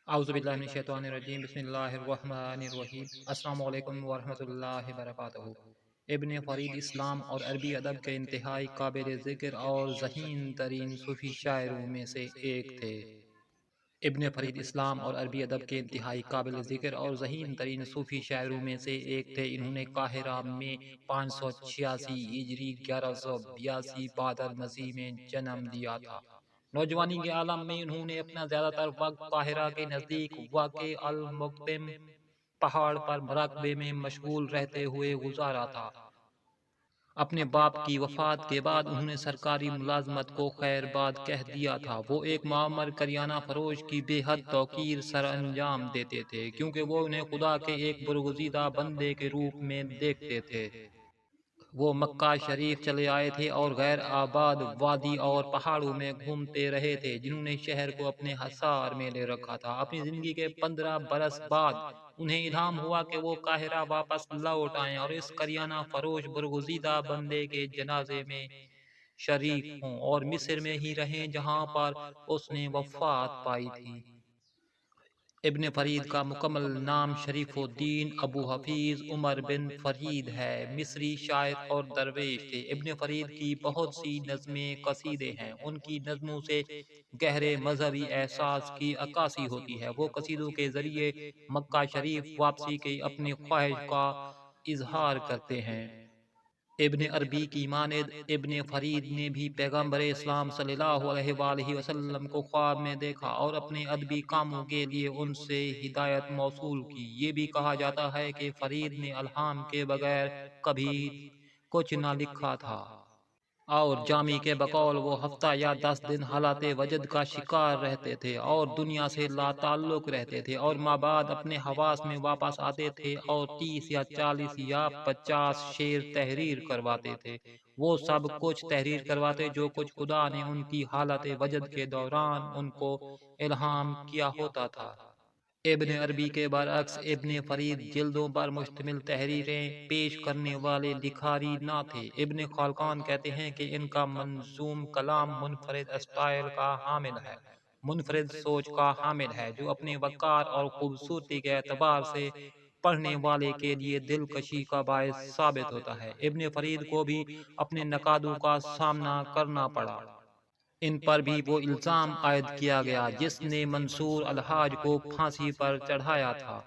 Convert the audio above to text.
اعوذ باللہ من الشیطان الرجیم، بسم اللہ الرحمن الرحیم۔ السلام علیکم ورحمۃ اللہ وبرکاتہ۔ ابن فرید اسلام اور عربی ادب کے انتہائی قابل ذکر اور ذہین ترین صوفی شاعروں میں سے ایک تھے۔ ابن فرید اسلام اور عربی ادب کے انتہائی قابل ذکر اور ذہین ترین صوفی شاعروں میں سے ایک تھے۔ انہوں نے قاہرہ میں 586 ہجری 1182 بعد المسیح میں جنم لیا تھا۔ نوجوانی کے عالم میں انہوں نے اپنا زیادہ تر وقت قاہرہ کے نزدیک واقع المکتم پہاڑ پر مراقبے میں مشغول رہتے ہوئے گزارا تھا۔ اپنے باپ کی وفات کے بعد انہوں نے سرکاری ملازمت کو خیر باد کہہ دیا تھا۔ وہ ایک معمر کریانہ فروش کی بے حد توقیر سر انجام دیتے تھے، کیونکہ وہ انہیں خدا کے ایک برگزیدہ بندے کے روپ میں دیکھتے تھے۔ وہ مکہ شریف چلے آئے تھے اور غیر آباد وادی اور پہاڑوں میں گھومتے رہے تھے، جنہوں نے شہر کو اپنے حصار میں لے رکھا تھا۔ اپنی زندگی کے 15 برس بعد انہیں الہام ہوا کہ وہ قاہرہ واپس لوٹ آئیں اور اس کریانہ فروش برگزیدہ بندے کے جنازے میں شریک ہوں اور مصر میں ہی رہیں جہاں پر اس نے وفات پائی تھی۔ ابن فرید کا مکمل نام شریف الدین ابو حفیظ عمر بن فرید ہے۔ مصری شاعر اور درویش تھے۔ ابن فرید کی بہت سی نظمیں قصیدے ہیں۔ ان کی نظموں سے گہرے مذہبی احساس کی عکاسی ہوتی ہے۔ وہ قصیدوں کے ذریعے مکہ شریف واپسی کی اپنی خواہش کا اظہار کرتے ہیں۔ ابن عربی کی مانند ابن فرید نے بھی پیغمبر اسلام صلی اللہ علیہ وآلہ وسلم کو خواب میں دیکھا اور اپنے ادبی کاموں کے لیے ان سے ہدایت موصول کی۔ یہ بھی کہا جاتا ہے کہ فرید نے الہام کے بغیر کبھی کچھ نہ لکھا تھا، اور جامی کے بقول وہ ہفتہ یا 10 دن حالت وجد کا شکار رہتے تھے اور دنیا سے لا تعلق رہتے تھے، اور مابعد اپنے حواس میں واپس آتے تھے اور 30 یا 40 یا 50 شعر تحریر کرواتے تھے۔ وہ سب کچھ تحریر کرواتے جو کچھ خدا نے ان کی حالت وجد کے دوران ان کو الہام کیا ہوتا تھا۔ ابن عربی کے برعکس ابن فرید جلدوں پر مشتمل تحریریں پیش کرنے والے لکھاری نہ تھے۔ ابن خلقان کہتے ہیں کہ ان کا منظوم کلام منفرد اسٹائل کا حامل ہے، منفرد سوچ کا حامل ہے، جو اپنے وقار اور خوبصورتی کے اعتبار سے پڑھنے والے کے لیے دلکشی کا باعث ثابت ہوتا ہے۔ ابن فرید کو بھی اپنے نقادوں کا سامنا کرنا پڑا۔ ان پر بھی وہ الزام عائد کیا گیا جس نے منصور الحاج کو پھانسی پر چڑھایا تھا۔